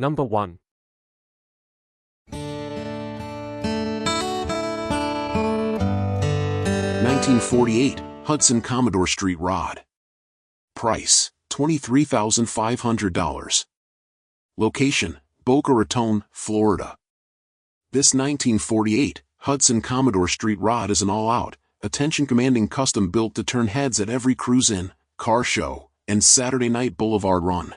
Number 1. 1948 Hudson Commodore Street Rod. Price, $23,500. Location, Boca Raton, Florida. This 1948 Hudson Commodore Street Rod is an all-out, attention-commanding custom built to turn heads at every cruise-in, car show, and Saturday night boulevard run.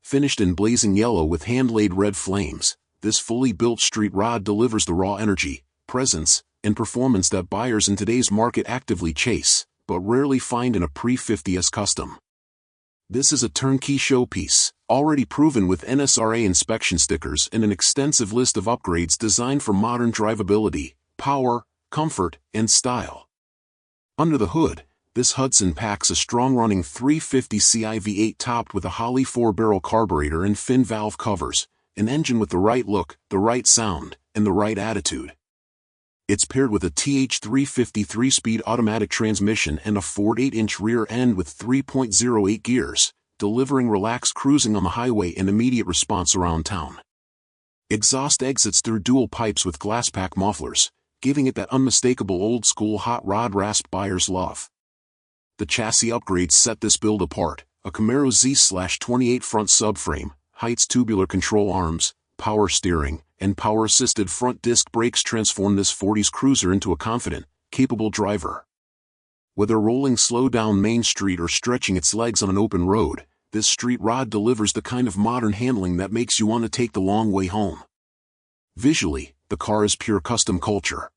Finished in blazing yellow with hand-laid red flames, this fully built street rod delivers the raw energy, presence, and performance that buyers in today's market actively chase, but rarely find in a pre-50s custom. This is a turnkey showpiece, already proven with NSRA inspection stickers and an extensive list of upgrades designed for modern drivability, power, comfort, and style. Under the hood, this Hudson packs a strong-running 350ci V8 topped with a Holley 4-barrel carburetor and fin valve covers, an engine with the right look, the right sound, and the right attitude. It's paired with a TH350 3-speed automatic transmission and a Ford 8-inch rear end with 3.08 gears, delivering relaxed cruising on the highway and immediate response around town. Exhaust exits through dual pipes with glass pack mufflers, giving it that unmistakable old-school hot rod rasp buyers love. The chassis upgrades set this build apart: a Camaro Z/28 front subframe, Heights tubular control arms, power steering, and power-assisted front disc brakes transform this 40s cruiser into a confident, capable driver. Whether rolling slow down Main Street or stretching its legs on an open road, this street rod delivers the kind of modern handling that makes you want to take the long way home. Visually, the car is pure custom culture.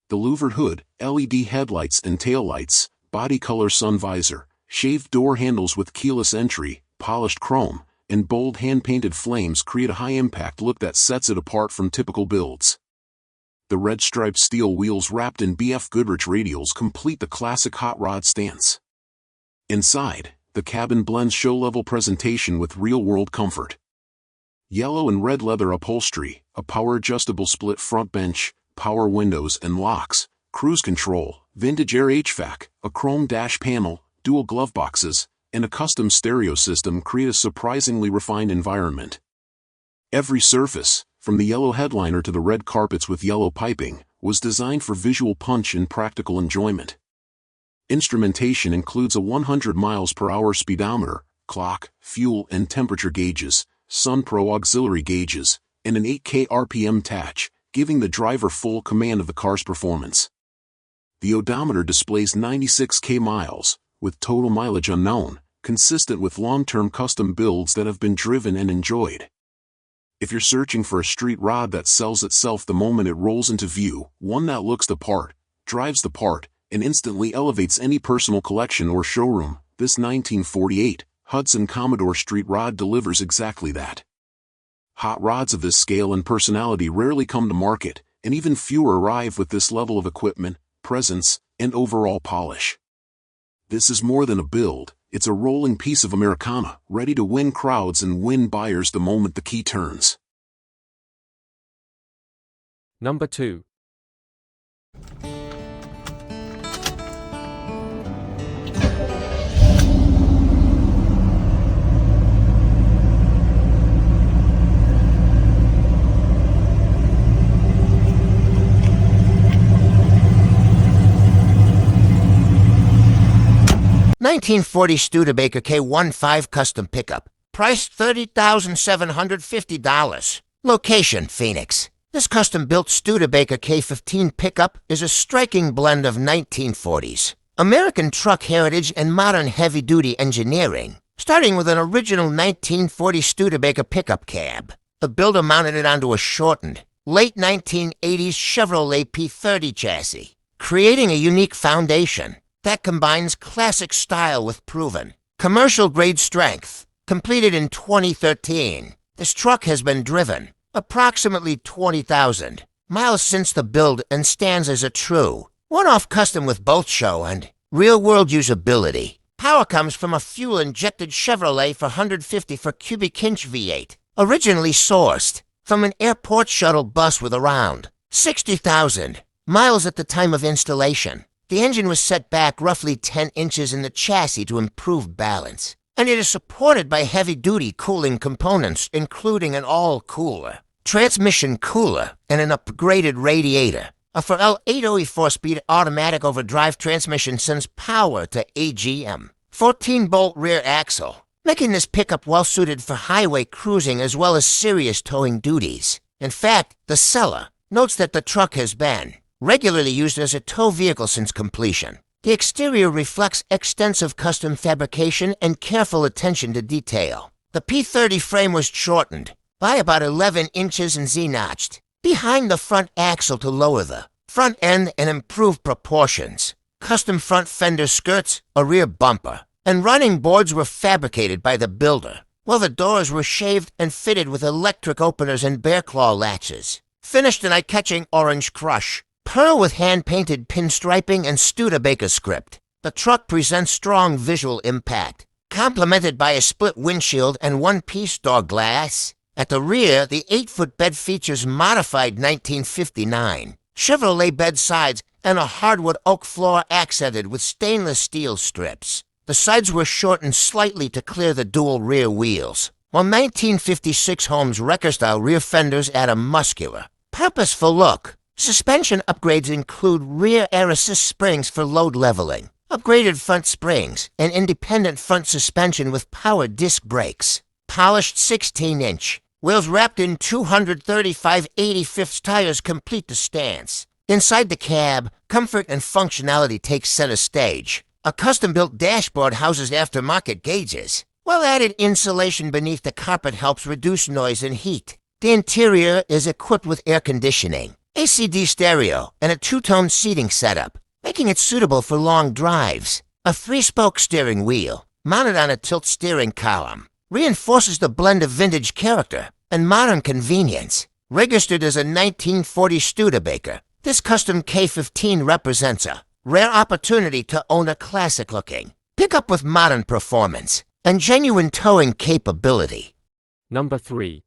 The louvered hood, LED headlights and taillights, body color sun visor, shaved door handles with keyless entry, polished chrome, and bold hand-painted flames create a high-impact look that sets it apart from typical builds. The red-striped steel wheels wrapped in BF Goodrich radials complete the classic hot rod stance. Inside, the cabin blends show-level presentation with real-world comfort. Yellow and red leather upholstery, a power-adjustable split front bench, power windows and locks, cruise control, vintage air HVAC, a chrome dash panel, dual glove boxes, and a custom stereo system create a surprisingly refined environment. Every surface, from the yellow headliner to the red carpets with yellow piping, was designed for visual punch and practical enjoyment. Instrumentation includes a 100 miles per hour speedometer, clock, fuel and temperature gauges, SunPro auxiliary gauges, and an 8K RPM touch, giving the driver full command of the car's performance. The odometer displays 96K miles, with total mileage unknown, consistent with long-term custom builds that have been driven and enjoyed. If you're searching for a street rod that sells itself the moment it rolls into view, one that looks the part, drives the part, and instantly elevates any personal collection or showroom, this 1948 Hudson Commodore Street Rod delivers exactly that. Hot rods of this scale and personality rarely come to market, and even fewer arrive with this level of equipment, presence, and overall polish. This is more than a build, it's a rolling piece of Americana, ready to win crowds and win buyers the moment the key turns. Number 2. 1940 Studebaker K-15 custom pickup. Price $30,750. Location, Phoenix. This custom-built Studebaker K-15 pickup is a striking blend of 1940s American truck heritage and modern heavy-duty engineering, starting with an original 1940 Studebaker pickup cab. The builder mounted it onto a shortened, late 1980s Chevrolet P30 chassis, creating a unique foundation that combines classic style with proven commercial-grade strength. Completed in 2013, this truck has been driven approximately 20,000 miles since the build and stands as a true one-off custom with both show and real-world usability. Power comes from a fuel-injected Chevrolet 450 cubic inch V8, originally sourced from an airport shuttle bus with around 60,000 miles at the time of installation. The engine was set back roughly 10 inches in the chassis to improve balance. and it is supported by heavy-duty cooling components, including an all-cooler, transmission cooler, and an upgraded radiator. A 804-speed automatic overdrive transmission sends power to AGM. 14-bolt rear axle, making this pickup well-suited for highway cruising as well as serious towing duties. In fact, the seller notes that the truck has been regularly used as a tow vehicle since completion. The exterior reflects extensive custom fabrication and careful attention to detail. The P30 frame was shortened by about 11 inches and Z-notched behind the front axle to lower the front end and improve proportions. Custom front fender skirts, a rear bumper, and running boards were fabricated by the builder, while the doors were shaved and fitted with electric openers and bear claw latches. Finished in eye-catching orange crush, pearl with hand-painted pinstriping and Studebaker script. The truck presents strong visual impact, complemented by a split windshield and one-piece door glass. At the rear, the 8-foot bed features modified 1959 Chevrolet bed sides and a hardwood oak floor accented with stainless steel strips. The sides were shortened slightly to clear the dual rear wheels, while 1956 Holmes wrecker-style rear fenders add a muscular, purposeful look. Suspension upgrades include rear air assist springs for load leveling, upgraded front springs, and independent front suspension with power disc brakes. Polished 16-inch wheels wrapped in 235 85ths tires complete the stance. Inside the cab, comfort and functionality take center stage. A custom-built dashboard houses aftermarket gauges, while added insulation beneath the carpet helps reduce noise and heat. The interior is equipped with air conditioning, ACD stereo, and a two-tone seating setup, making it suitable for long drives. A 3-spoke steering wheel, mounted on a tilt steering column, reinforces the blend of vintage character and modern convenience. Registered as a 1940 Studebaker, this custom K-15 represents a rare opportunity to own a classic-looking pickup with modern performance and genuine towing capability. Number 3.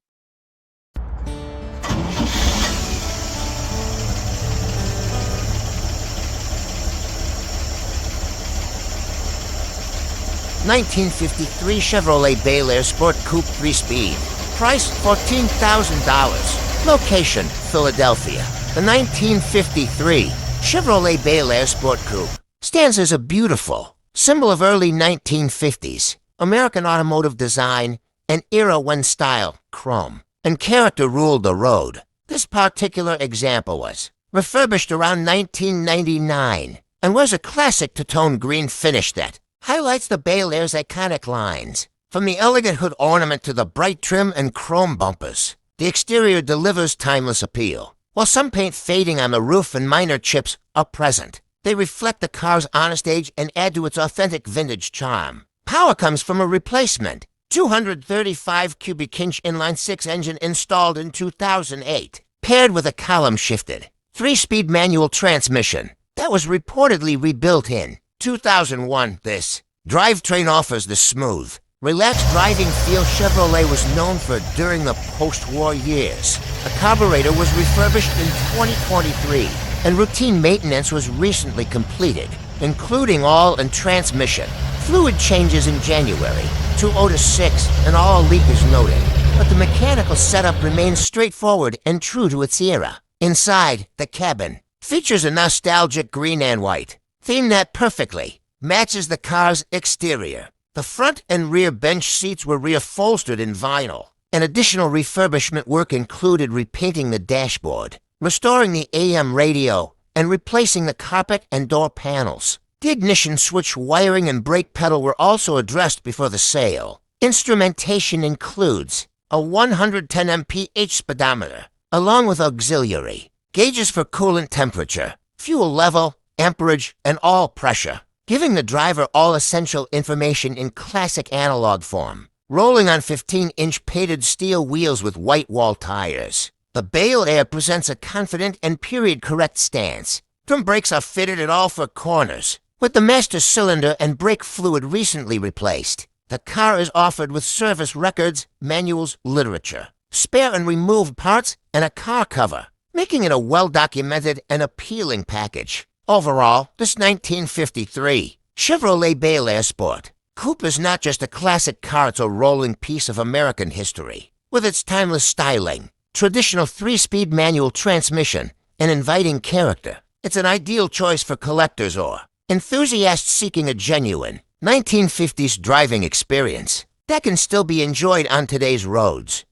(1953) Chevrolet Bel Air Sport Coupe 3-speed. Price $14,000. Location Philadelphia. The 1953 Chevrolet Bel Air Sport Coupe stands as a beautiful symbol of early 1950s American automotive design and era when style, chrome, and character ruled the road. This particular example was refurbished around 1999 and wears a classic two-tone green finish that highlights the Bel Air's iconic lines. From the elegant hood ornament to the bright trim and chrome bumpers, the exterior delivers timeless appeal. While some paint fading on the roof and minor chips are present, they reflect the car's honest age and add to its authentic vintage charm. Power comes from a replacement 235 cubic inch inline-6 engine installed in 2008, paired with a column-shifted 3-speed manual transmission that was reportedly rebuilt in 2001. This drivetrain offers the smooth, relaxed driving feel Chevrolet was known for during the post-war years. The carburetor was refurbished in 2023, and routine maintenance was recently completed, including oil and transmission. Fluid changes in January 2006, and all leak is noted, but the mechanical setup remains straightforward and true to its era. Inside, the cabin features a nostalgic green and white theme that perfectly matches the car's exterior. The front and rear bench seats were reupholstered in vinyl, and additional refurbishment work included repainting the dashboard, restoring the AM radio, and replacing the carpet and door panels. The ignition switch wiring and brake pedal were also addressed before the sale. Instrumentation includes a 110 mph speedometer, along with auxiliary gauges for coolant temperature, fuel level, amperage, and all pressure, giving the driver all essential information in classic analog form. Rolling on 15-inch painted steel wheels with white wall tires, the Bel Air presents a confident and period-correct stance. Drum brakes are fitted at all four corners, with the master cylinder and brake fluid recently replaced. The car is offered with service records, manuals, literature, spare and removed parts, and a car cover, making it a well-documented and appealing package. Overall, this 1953 Chevrolet Bel Air Sport Coupe is not just a classic car, it's a rolling piece of American history. With its timeless styling, traditional 3-speed manual transmission, and inviting character, it's an ideal choice for collectors or enthusiasts seeking a genuine 1950s driving experience that can still be enjoyed on today's roads.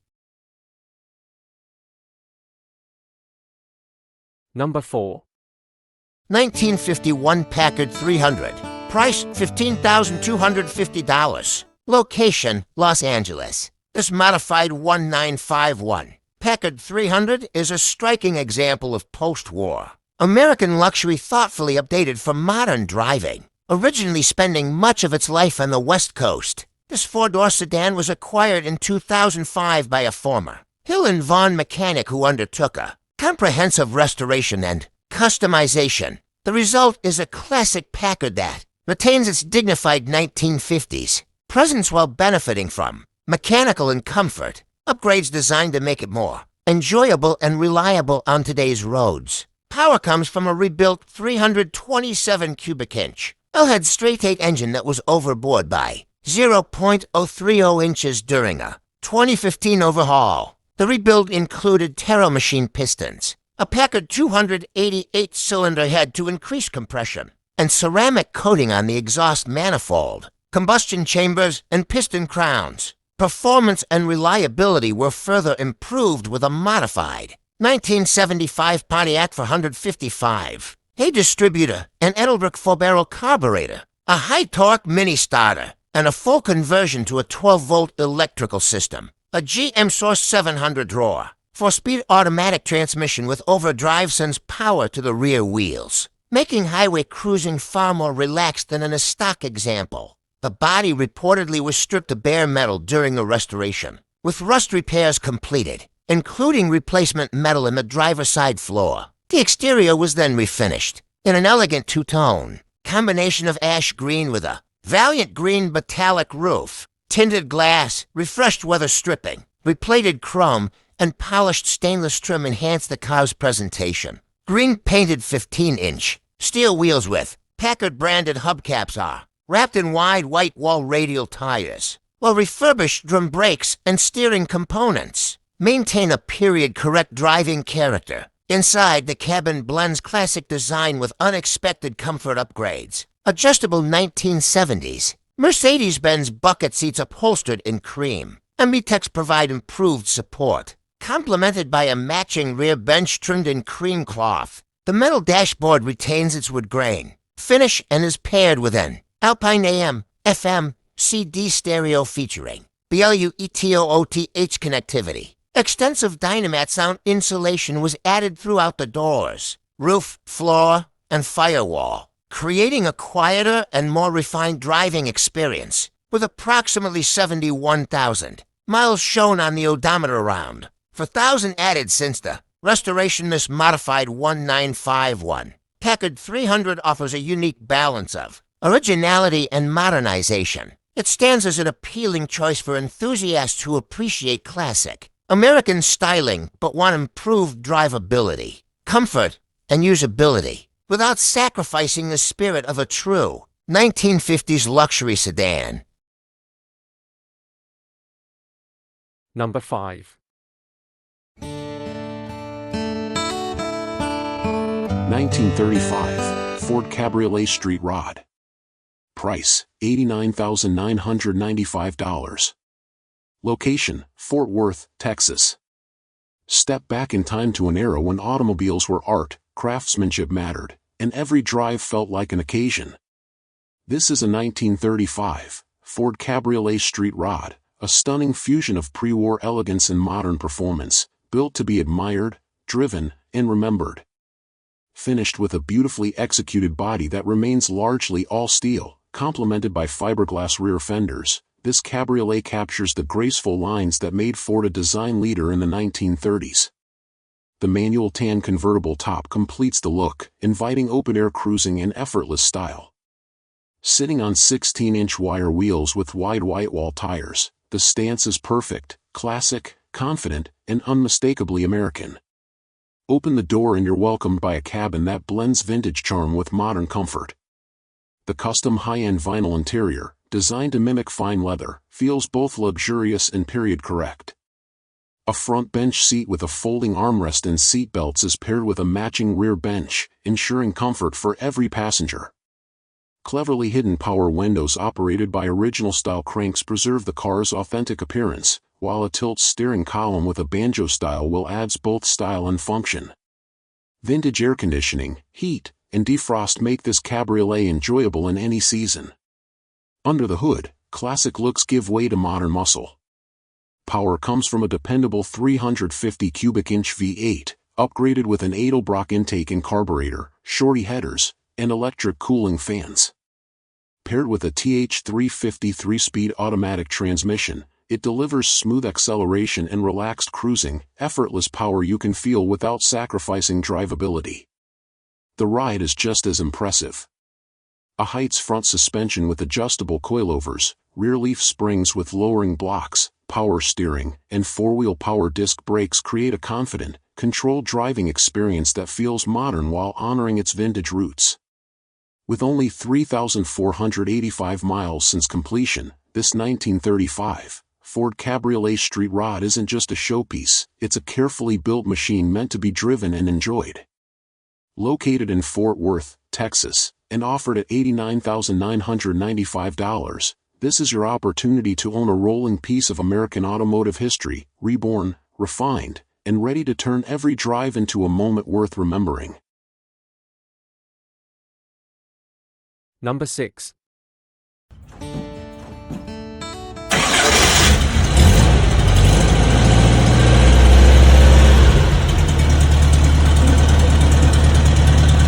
Number 4. 1951 Packard 300. Price $15,250. Location, Los Angeles. This modified 1951 Packard 300 is a striking example of post-war American luxury thoughtfully updated for modern driving. Originally spending much of its life on the West Coast, this four-door sedan was acquired in 2005 by a former Hill and Vaughn mechanic who undertook a comprehensive restoration and customization. The result is a classic Packard that retains its dignified 1950s presence while benefiting from mechanical and comfort upgrades designed to make it more enjoyable and reliable on today's roads. Power comes from a rebuilt 327 cubic inch L-head straight-eight engine that was overboard by 0.030 inches during a 2015 overhaul. The rebuild included Terra machine pistons, a Packard 288-cylinder head to increase compression, and ceramic coating on the exhaust manifold, combustion chambers, and piston crowns. Performance and reliability were further improved with a modified 1975 Pontiac 455. A distributor, an Edelbrock 4-barrel carburetor, a high-torque mini-starter, and a full conversion to a 12-volt electrical system. A GM Source 700 drawer, 4-speed automatic transmission with overdrive sends power to the rear wheels, making highway cruising far more relaxed than in a stock example. The body reportedly was stripped of bare metal during the restoration, with rust repairs completed, including replacement metal in the driver's side floor. The exterior was then refinished in an elegant two-tone combination of ash green with a valiant green metallic roof, tinted glass, refreshed weather stripping, replated chrome, and polished stainless trim enhanced the car's presentation. Green painted 15-inch steel wheels with Packard-branded hubcaps are wrapped in wide white wall radial tires, while refurbished drum brakes and steering components maintain a period-correct driving character. Inside, the cabin blends classic design with unexpected comfort upgrades. Adjustable 1970s Mercedes-Benz bucket seats upholstered in cream. Ambitex provide improved support, complemented by a matching rear bench trimmed in cream cloth. The metal dashboard retains its wood grain finish and is paired with an Alpine AM, FM, CD stereo featuring BLUETOOTH connectivity. Extensive Dynamat sound insulation was added throughout the doors, roof, floor, and firewall, creating a quieter and more refined driving experience. With approximately 71,000 miles shown on the odometer round, 4,000 added since the restoration, this modified 1951 Packard 300 offers a unique balance of originality and modernization. It stands as an appealing choice for enthusiasts who appreciate classic American styling but want improved drivability, comfort, and usability without sacrificing the spirit of a true 1950s luxury sedan. Number 5. 1935 Ford Cabriolet Street Rod. Price $89,995. Location, Fort Worth, Texas. Step back in time to an era when automobiles were art, craftsmanship mattered, and every drive felt like an occasion. This is a 1935 Ford Cabriolet Street Rod, a stunning fusion of pre-war elegance and modern performance, built to be admired, driven, and remembered. Finished with a beautifully executed body that remains largely all steel, complemented by fiberglass rear fenders, this cabriolet captures the graceful lines that made Ford a design leader in the 1930s. The manual tan convertible top completes the look, inviting open-air cruising and effortless style. Sitting on 16-inch wire wheels with wide white-wall tires, the stance is perfect, classic, confident, and unmistakably American. Open the door and you're welcomed by a cabin that blends vintage charm with modern comfort. The custom high-end vinyl interior, designed to mimic fine leather, feels both luxurious and period correct. A front bench seat with a folding armrest and seat belts is paired with a matching rear bench, ensuring comfort for every passenger. Cleverly hidden power windows operated by original-style cranks preserve the car's authentic appearance, while a tilt steering column with a banjo style wheel adds both style and function. Vintage air conditioning, heat, and defrost make this cabriolet enjoyable in any season. Under the hood, classic looks give way to modern muscle. Power comes from a dependable 350 cubic inch V8, upgraded with an Edelbrock intake and carburetor, shorty headers, and electric cooling fans. Paired with a TH350 3-speed automatic transmission, it delivers smooth acceleration and relaxed cruising, effortless power you can feel without sacrificing drivability. The ride is just as impressive. A Heights front suspension with adjustable coilovers, rear leaf springs with lowering blocks, power steering, and four-wheel power disc brakes create a confident, controlled driving experience that feels modern while honoring its vintage roots. With only 3,485 miles since completion, this 1935 Ford Cabriolet Street Rod isn't just a showpiece, it's a carefully built machine meant to be driven and enjoyed. Located in Fort Worth, Texas, and offered at $89,995, this is your opportunity to own a rolling piece of American automotive history, reborn, refined, and ready to turn every drive into a moment worth remembering. Number 6.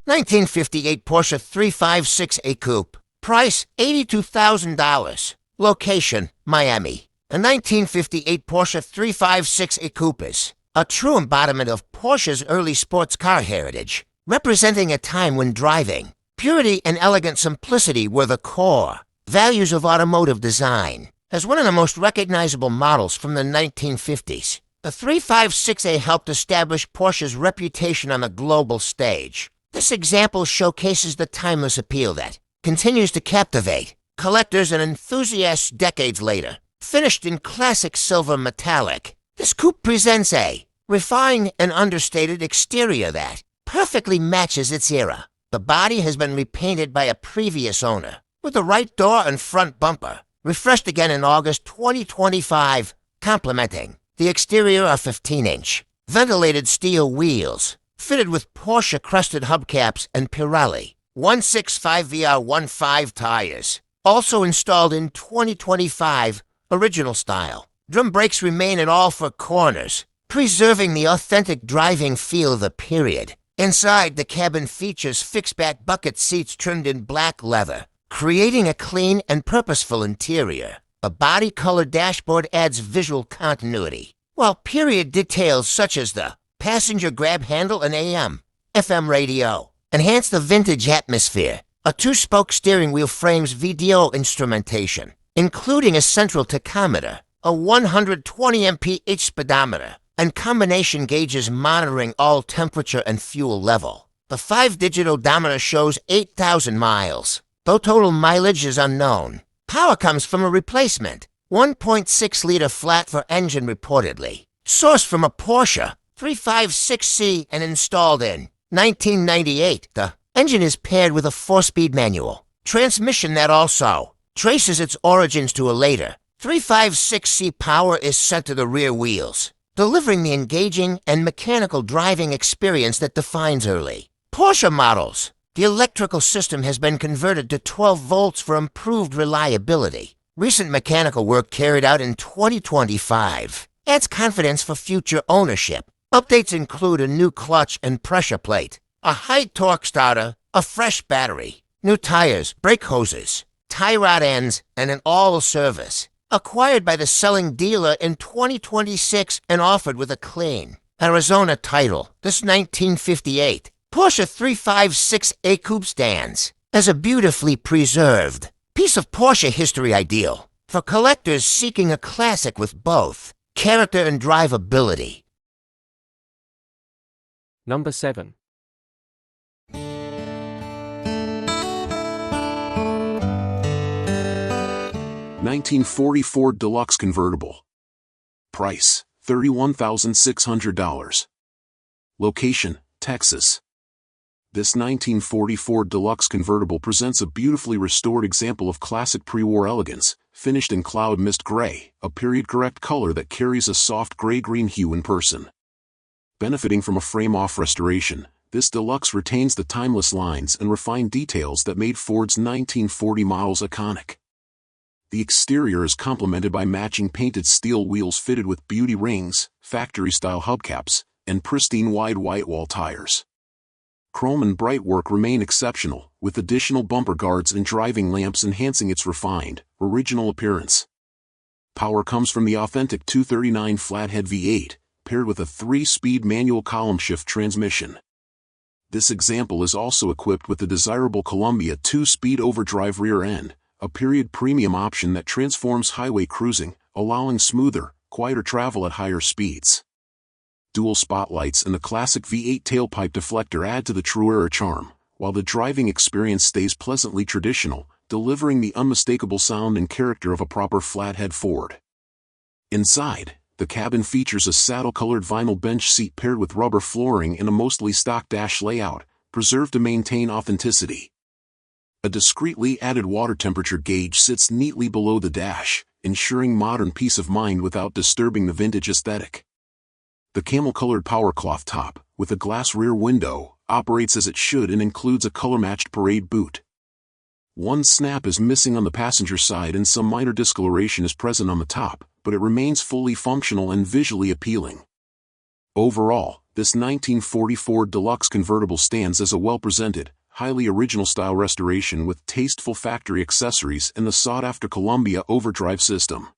(1958) Porsche 356A Coupe. Price $82,000. Location Miami. A 1958 Porsche 356A Coupe is a true embodiment of Porsche's early sports car heritage, representing a time when driving, purity and elegant simplicity were the core values of automotive design. As one of the most recognizable models from the 1950s, the 356A helped establish Porsche's reputation on the global stage. This example showcases the timeless appeal that continues to captivate collectors and enthusiasts decades later. Finished in classic silver metallic, this coupe presents a refined and understated exterior that perfectly matches its era. The body has been repainted by a previous owner, with the right door and front bumper refreshed again in August 2025, complementing the exterior are 15-inch, ventilated steel wheels, fitted with Porsche-crusted hubcaps and Pirelli 165VR15 tires, also installed in 2025 original style. Drum brakes remain in all four corners, preserving the authentic driving feel of the period. Inside, the cabin features fixed-back bucket seats trimmed in black leather, creating a clean and purposeful interior. A body-colored dashboard adds visual continuity, while period details such as the passenger grab handle and AM/FM radio enhance the vintage atmosphere. A two-spoke steering wheel frames video instrumentation, including a central tachometer, a 120 mph speedometer, and combination gauges monitoring all temperature and fuel level. The 5-digit odometer shows 8,000 miles, though total mileage is unknown. Power comes from a replacement 1.6-liter flat for engine reportedly, sourced from a Porsche 356C and installed in 1998. The engine is paired with a 4-speed manual transmission that also traces its origins to a later 356C. Power is sent to the rear wheels, delivering the engaging and mechanical driving experience that defines early Porsche models. The electrical system has been converted to 12 volts for improved reliability. Recent mechanical work carried out in 2025 adds confidence for future ownership. Updates include a new clutch and pressure plate, a high-torque starter, a fresh battery, new tires, brake hoses, tie rod ends, and an all service. Acquired by the selling dealer in 2026 and offered with a clean Arizona title, this 1958 Porsche 356A Coupe stands as a beautifully preserved piece of Porsche history, ideal for collectors seeking a classic with both character and drivability. Number 7. 1940 Ford Deluxe convertible. Price, $31,600. Location, Texas. This 1940 Ford Deluxe convertible presents a beautifully restored example of classic pre-war elegance, finished in cloud mist gray, a period-correct color that carries a soft gray-green hue in person. Benefiting from a frame-off restoration, this Deluxe retains the timeless lines and refined details that made Ford's 1940 models iconic. The exterior is complemented by matching painted steel wheels fitted with beauty rings, factory-style hubcaps, and pristine wide white-wall tires. Chrome and bright work remain exceptional, with additional bumper guards and driving lamps enhancing its refined, original appearance. Power comes from the authentic 239 flathead V8, paired with a 3-speed manual column shift transmission. This example is also equipped with the desirable Columbia 2-speed overdrive rear end, a period premium option that transforms highway cruising, allowing smoother, quieter travel at higher speeds. Dual spotlights and the classic V8 tailpipe deflector add to the true era charm, while the driving experience stays pleasantly traditional, delivering the unmistakable sound and character of a proper flathead Ford. Inside, the cabin features a saddle-colored vinyl bench seat paired with rubber flooring and a mostly stock dash layout, preserved to maintain authenticity. A discreetly added water temperature gauge sits neatly below the dash, ensuring modern peace of mind without disturbing the vintage aesthetic. The camel-colored powercloth top, with a glass rear window, operates as it should and includes a color-matched parade boot. One snap is missing on the passenger side and some minor discoloration is present on the top, but it remains fully functional and visually appealing. Overall, this 1940 Ford Deluxe convertible stands as a well-presented, highly original-style restoration with tasteful factory accessories and the sought-after Columbia overdrive system.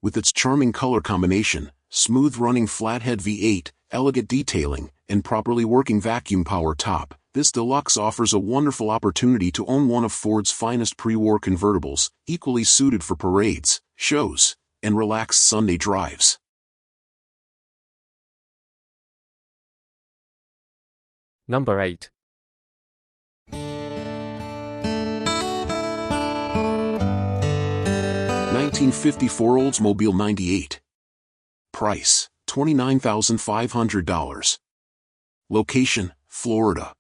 With its charming color combination, smooth-running flathead V8, elegant detailing, and properly working vacuum power top, this Deluxe offers a wonderful opportunity to own one of Ford's finest pre-war convertibles, equally suited for parades, shows, and relaxed Sunday drives. Number 8. 1954 Oldsmobile 98. Price, $29,500. Location, Florida.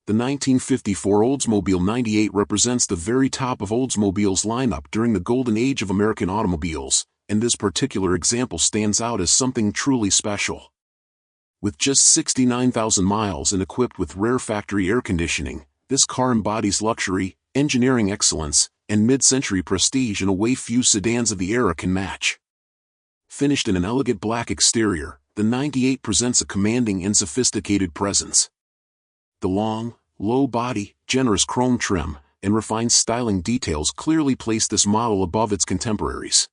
The 1954 Oldsmobile 98 represents the very top of Oldsmobile's lineup during the golden age of American automobiles, and this particular example stands out as something truly special. With just 69,000 miles and equipped with rare factory air conditioning, this car embodies luxury, engineering excellence, and mid-century prestige in a way few sedans of the era can match. Finished in an elegant black exterior, the 98 presents a commanding and sophisticated presence. The long, low body, generous chrome trim, and refined styling details clearly place this model above its contemporaries.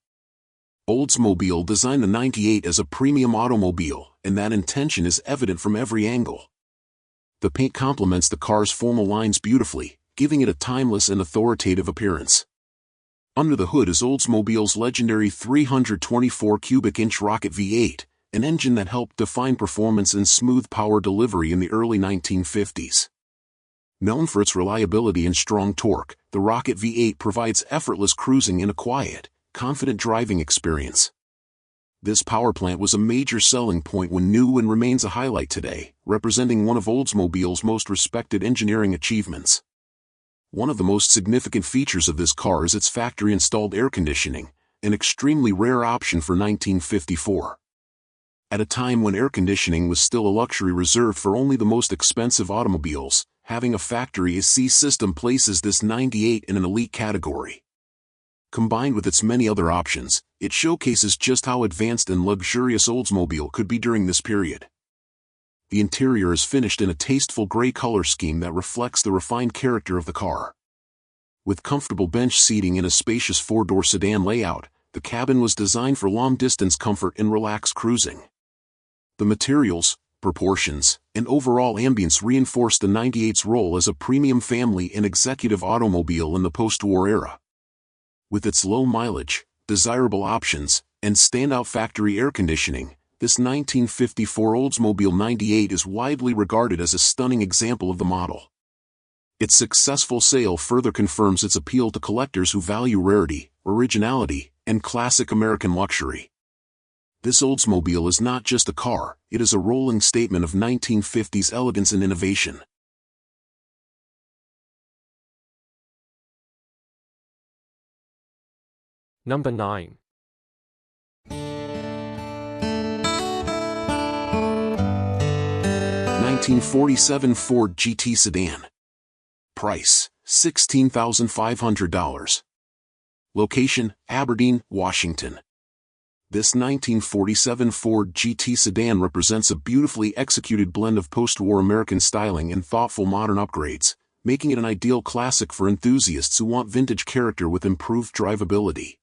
Oldsmobile designed the 98 as a premium automobile, and that intention is evident from every angle. The paint complements the car's formal lines beautifully, giving it a timeless and authoritative appearance. Under the hood is Oldsmobile's legendary 324 cubic inch rocket V8, an engine that helped define performance and smooth power delivery in the early 1950s. Known for its reliability and strong torque, the rocket V8 provides effortless cruising and a quiet, confident driving experience. This powerplant was a major selling point when new and remains a highlight today, representing one of Oldsmobile's most respected engineering achievements. One of the most significant features of this car is its factory-installed air conditioning, an extremely rare option for 1954. At a time when air conditioning was still a luxury reserved for only the most expensive automobiles, having a factory AC system places this 98 in an elite category. Combined with its many other options, it showcases just how advanced and luxurious Oldsmobile could be during this period. The interior is finished in a tasteful gray color scheme that reflects the refined character of the car. With comfortable bench seating and a spacious four-door sedan layout, the cabin was designed for long-distance comfort and relaxed cruising. The materials, proportions, and overall ambience reinforce the 98's role as a premium family and executive automobile in the post-war era. With its low mileage, desirable options, and standout factory air conditioning, this 1954 Oldsmobile 98 is widely regarded as a stunning example of the model. Its successful sale further confirms its appeal to collectors who value rarity, originality, and classic American luxury. This Oldsmobile is not just a car, it is a rolling statement of 1950s elegance and innovation. Number 9. 1947 Ford GT Sedan. Price, $16,500. Location, Aberdeen, Washington. This 1947 Ford GT Sedan represents a beautifully executed blend of post-war American styling and thoughtful modern upgrades, making it an ideal classic for enthusiasts who want vintage character with improved drivability.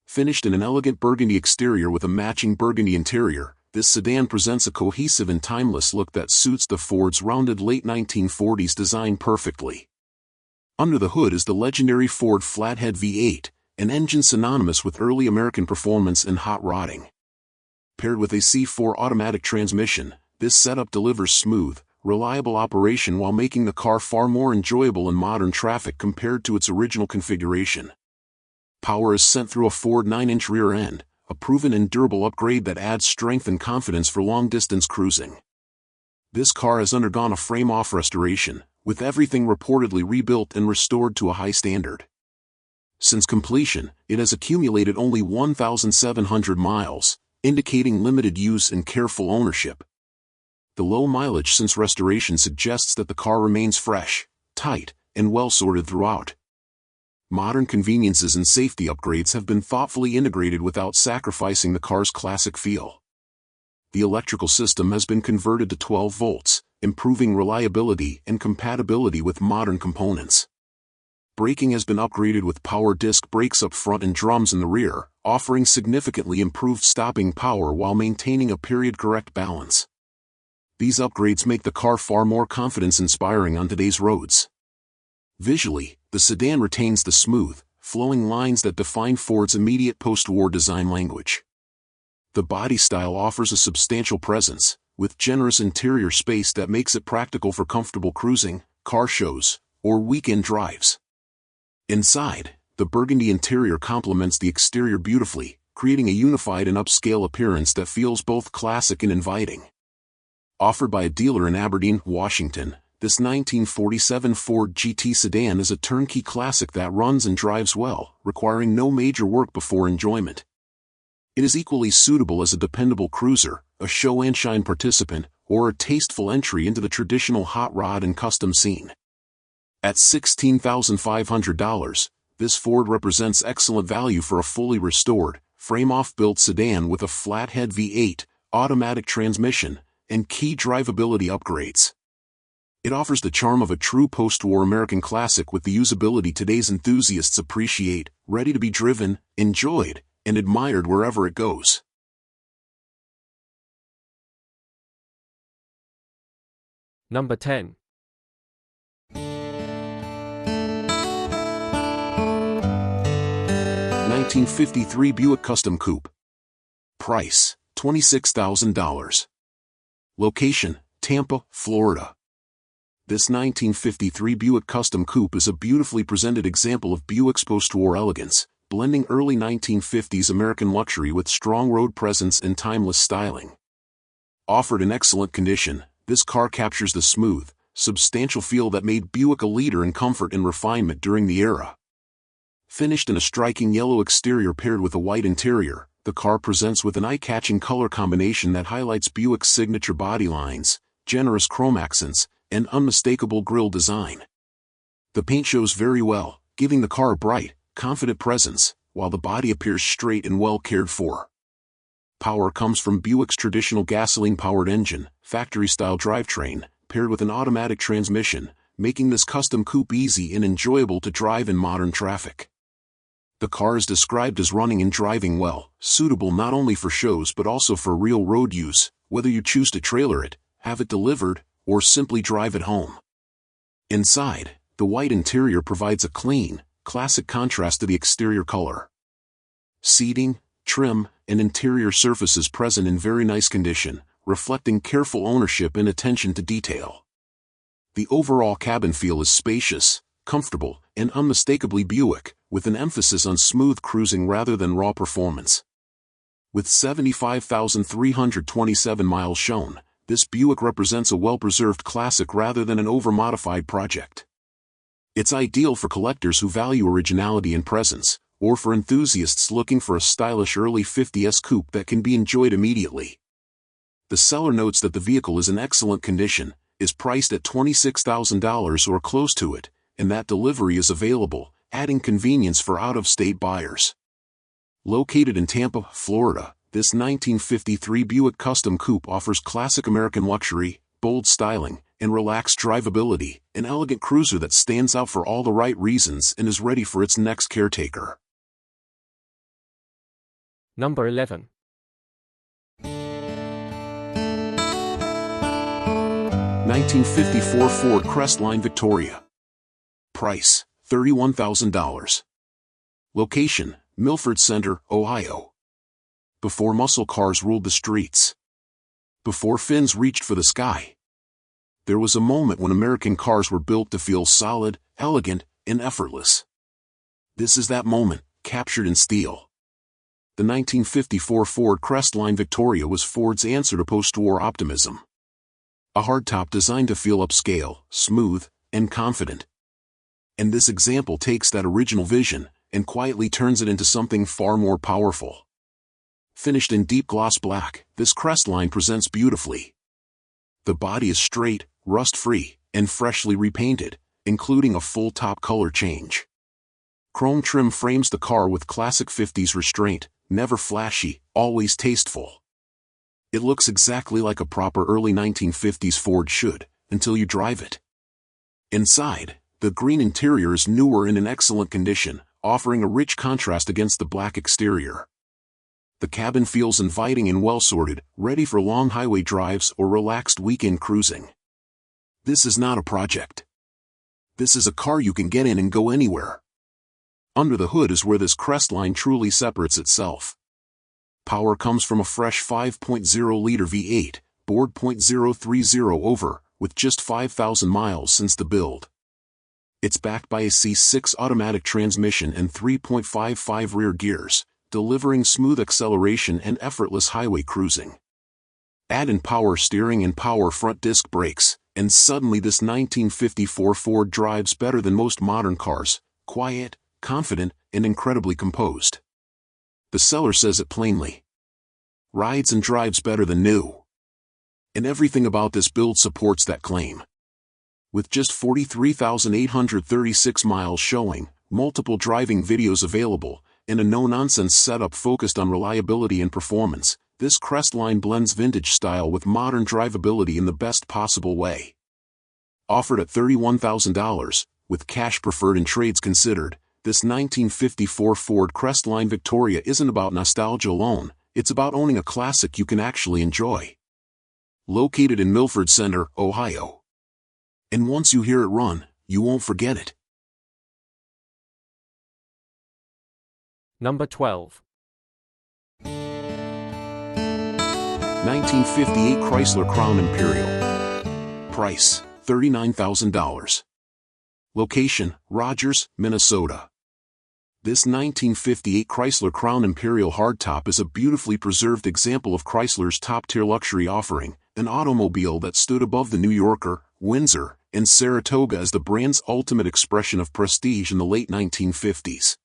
Finished in an elegant burgundy exterior with a matching burgundy interior, this sedan presents a cohesive and timeless look that suits the Ford's rounded late 1940s design perfectly. Under the hood is the legendary Ford Flathead V8, an engine synonymous with early American performance and hot rodding. Paired with a C4 automatic transmission, this setup delivers smooth, reliable operation while making the car far more enjoyable in modern traffic compared to its original configuration. Power is sent through a Ford 9-inch rear end, a proven and durable upgrade that adds strength and confidence for long-distance cruising. This car has undergone a frame-off restoration, with everything reportedly rebuilt and restored to a high standard. Since completion, it has accumulated only 1,700 miles, indicating limited use and careful ownership. The low mileage since restoration suggests that the car remains fresh, tight, and well-sorted throughout. Modern conveniences and safety upgrades have been thoughtfully integrated without sacrificing the car's classic feel. The electrical system has been converted to 12 volts, improving reliability and compatibility with modern components. Braking has been upgraded with power disc brakes up front and drums in the rear, offering significantly improved stopping power while maintaining a period-correct balance. These upgrades make the car far more confidence-inspiring on today's roads. Visually, the sedan retains the smooth, flowing lines that define Ford's immediate post-war design language. The body style offers a substantial presence, with generous interior space that makes it practical for comfortable cruising, car shows, or weekend drives. Inside, the burgundy interior complements the exterior beautifully, creating a unified and upscale appearance that feels both classic and inviting. Offered by a dealer in Aberdeen, Washington, this 1947 Ford GT Sedan is a turnkey classic that runs and drives well, requiring no major work before enjoyment. It is equally suitable as a dependable cruiser, a show and shine participant, or a tasteful entry into the traditional hot rod and custom scene. At $16,500, this Ford represents excellent value for a fully restored, frame-off built sedan with a flathead V8, automatic transmission, and key drivability upgrades. It offers the charm of a true post-war American classic with the usability today's enthusiasts appreciate, ready to be driven, enjoyed, and admired wherever it goes. Number 10. 1953 Buick Custom Coupe. Price, $26,000. Location, Tampa, Florida. This 1953 Buick Custom Coupe is a beautifully presented example of Buick's post-war elegance, blending early 1950s American luxury with strong road presence and timeless styling. Offered in excellent condition, this car captures the smooth, substantial feel that made Buick a leader in comfort and refinement during the era. Finished in a striking yellow exterior paired with a white interior, the car presents with an eye-catching color combination that highlights Buick's signature body lines, generous chrome accents, and unmistakable grille design. The paint shows very well, giving the car a bright, confident presence, while the body appears straight and well cared for. Power comes from Buick's traditional gasoline-powered engine, factory-style drivetrain, paired with an automatic transmission, making this custom coupe easy and enjoyable to drive in modern traffic. The car is described as running and driving well, suitable not only for shows but also for real road use, whether you choose to trailer it, have it delivered, or simply drive it home. Inside, the white interior provides a clean, classic contrast to the exterior color. Seating, trim, and interior surfaces present in very nice condition, reflecting careful ownership and attention to detail. The overall cabin feel is spacious, comfortable, and unmistakably Buick, with an emphasis on smooth cruising rather than raw performance. With 75,327 miles shown, this Buick represents a well-preserved classic rather than an over-modified project. It's ideal for collectors who value originality and presence, or for enthusiasts looking for a stylish early 50s coupe that can be enjoyed immediately. The seller notes that the vehicle is in excellent condition, is priced at $26,000 or close to it, and that delivery is available, adding convenience for out-of-state buyers. Located in Tampa, Florida, this 1953 Buick Custom Coupe offers classic American luxury, bold styling, and relaxed drivability, an elegant cruiser that stands out for all the right reasons and is ready for its next caretaker. Number 11. 1954 Ford Crestline Victoria. Price, $31,000. Location, Milford Center, Ohio. Before muscle cars ruled the streets. Before fins reached for the sky. There was a moment when American cars were built to feel solid, elegant, and effortless. This is that moment, captured in steel. The 1954 Ford Crestline Victoria was Ford's answer to post-war optimism. A hardtop designed to feel upscale, smooth, and confident. And this example takes that original vision and quietly turns it into something far more powerful. Finished in deep gloss black, this Crestline presents beautifully. The body is straight, rust-free, and freshly repainted, including a full top color change. Chrome trim frames the car with classic 50s restraint, never flashy, always tasteful. It looks exactly like a proper early 1950s Ford should, until you drive it. Inside, the green interior is newer and in excellent condition, offering a rich contrast against the black exterior. The cabin feels inviting and well-sorted, ready for long highway drives or relaxed weekend cruising. This is not a project. This is a car you can get in and go anywhere. Under the hood is where this Crestline truly separates itself. Power comes from a fresh 5.0-liter V8, bored .030 over, with just 5,000 miles since the build. It's backed by a C6 automatic transmission and 3.55 rear gears, delivering smooth acceleration and effortless highway cruising. Add in power steering and power front disc brakes, and suddenly this 1954 Ford drives better than most modern cars, quiet, confident, and incredibly composed. The seller says it plainly. Rides and drives better than new. And everything about this build supports that claim. With just 43,836 miles showing, multiple driving videos available, and a no-nonsense setup focused on reliability and performance, this Crestline blends vintage style with modern drivability in the best possible way. Offered at $31,000, with cash preferred and trades considered, this 1954 Ford Crestline Victoria isn't about nostalgia alone, it's about owning a classic you can actually enjoy. Located in Milford Center, Ohio. And once you hear it run, you won't forget it. Number 12. 1958 Chrysler Crown Imperial. Price, $39,000. Location, Rogers, Minnesota. This 1958 Chrysler Crown Imperial hardtop is a beautifully preserved example of Chrysler's top-tier luxury offering, an automobile that stood above the New Yorker, Windsor, and Saratoga as the brand's ultimate expression of prestige in the late 1950s.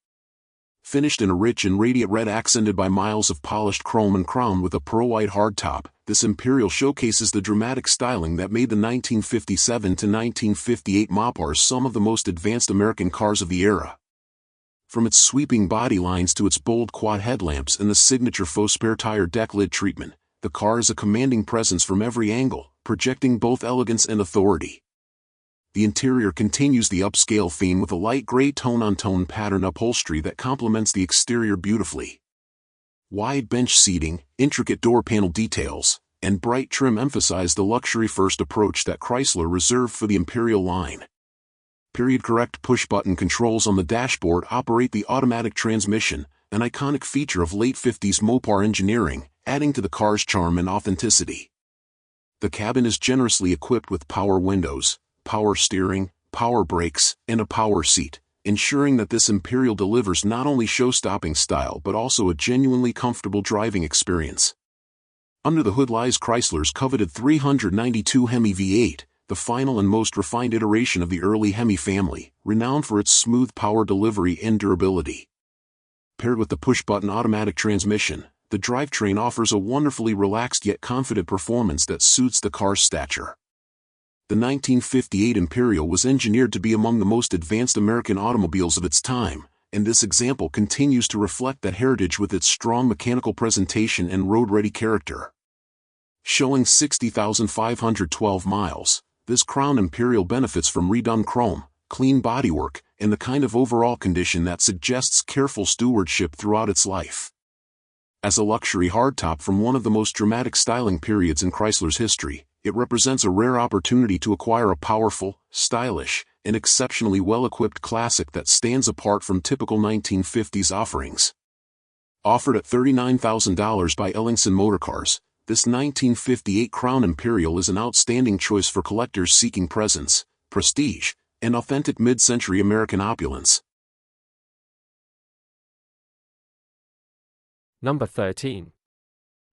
Finished in a rich and radiant red accented by miles of polished chrome and crowned with a pearl-white hardtop, this Imperial showcases the dramatic styling that made the 1957 to 1958 Mopars some of the most advanced American cars of the era. From its sweeping body lines to its bold quad headlamps and the signature faux spare tire deck lid treatment, the car is a commanding presence from every angle, projecting both elegance and authority. The interior continues the upscale theme with a light gray tone-on-tone pattern upholstery that complements the exterior beautifully. Wide bench seating, intricate door panel details, and bright trim emphasize the luxury-first approach that Chrysler reserved for the Imperial line. Period-correct push-button controls on the dashboard operate the automatic transmission, an iconic feature of late 50s Mopar engineering, adding to the car's charm and authenticity. The cabin is generously equipped with power windows, power steering, power brakes, and a power seat, ensuring that this Imperial delivers not only show-stopping style but also a genuinely comfortable driving experience. Under the hood lies Chrysler's coveted 392 Hemi V8, the final and most refined iteration of the early Hemi family, renowned for its smooth power delivery and durability. Paired with the push-button automatic transmission, the drivetrain offers a wonderfully relaxed yet confident performance that suits the car's stature. The 1958 Imperial was engineered to be among the most advanced American automobiles of its time, and this example continues to reflect that heritage with its strong mechanical presentation and road-ready character. Showing 60,512 miles, this Crown Imperial benefits from redone chrome, clean bodywork, and the kind of overall condition that suggests careful stewardship throughout its life. As a luxury hardtop from one of the most dramatic styling periods in Chrysler's history, it represents a rare opportunity to acquire a powerful, stylish, and exceptionally well-equipped classic that stands apart from typical 1950s offerings. Offered at $39,000 by Ellingson Motorcars, this 1958 Crown Imperial is an outstanding choice for collectors seeking presence, prestige, and authentic mid-century American opulence. Number 13.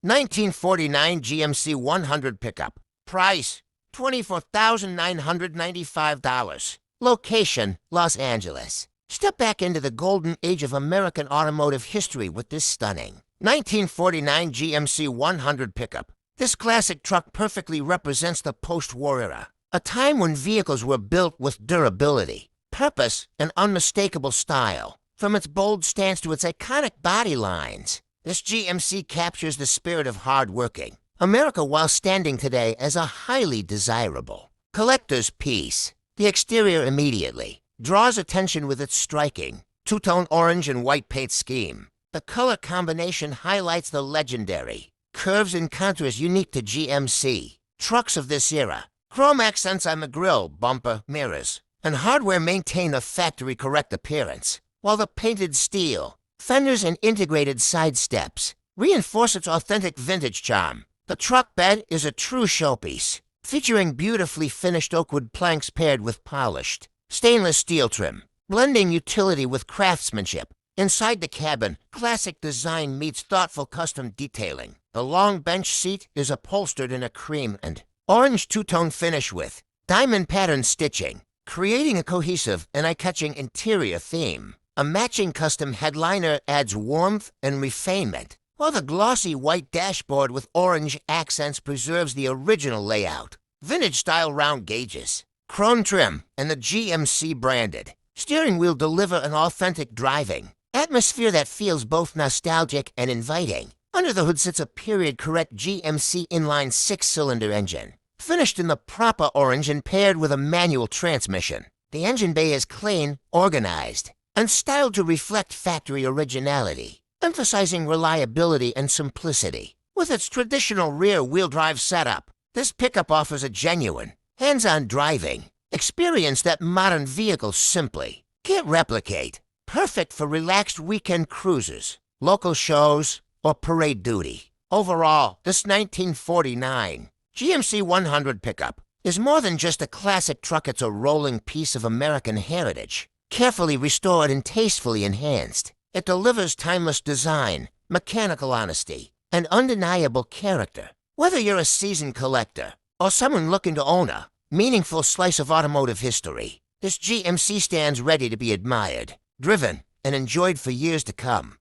1949 GMC 100 pickup. Price, $24,995. Location, Los Angeles. Step back into the golden age of American automotive history with this stunning 1949 GMC 100 pickup. This classic truck perfectly represents the post-war era, a time when vehicles were built with durability, purpose, and unmistakable style. From its bold stance to its iconic body lines, this GMC captures the spirit of hard-working America while standing today as a highly desirable collector's piece. The exterior immediately draws attention with its striking two-tone orange and white paint scheme. The color combination highlights the legendary curves and contours unique to GMC trucks of this era. Chrome accents on the grille, bumper, mirrors, and hardware maintain a factory-correct appearance, while the painted steel, fenders, and integrated side steps reinforce its authentic vintage charm. The truck bed is a true showpiece, featuring beautifully finished oakwood planks paired with polished stainless steel trim, blending utility with craftsmanship. Inside the cabin, classic design meets thoughtful custom detailing. The long bench seat is upholstered in a cream and orange two-tone finish with diamond pattern stitching, creating a cohesive and eye-catching interior theme. A matching custom headliner adds warmth and refinement, while the glossy white dashboard with orange accents preserves the original layout. Vintage-style round gauges, chrome trim, and the GMC branded steering wheel deliver an authentic driving atmosphere that feels both nostalgic and inviting. Under the hood sits a period-correct GMC inline six-cylinder engine, finished in the proper orange and paired with a manual transmission. The engine bay is clean, organized, and styled to reflect factory originality, emphasizing reliability and simplicity. With its traditional rear-wheel drive setup, this pickup offers a genuine, hands-on driving experience that modern vehicles simply can't replicate. Perfect for relaxed weekend cruises, local shows, or parade duty. Overall, this 1949 GMC 100 pickup is more than just a classic truck. It's a rolling piece of American heritage, carefully restored and tastefully enhanced. It delivers timeless design, mechanical honesty, and undeniable character. Whether you're a seasoned collector or someone looking to own a meaningful slice of automotive history, this GMC stands ready to be admired, driven, and enjoyed for years to come.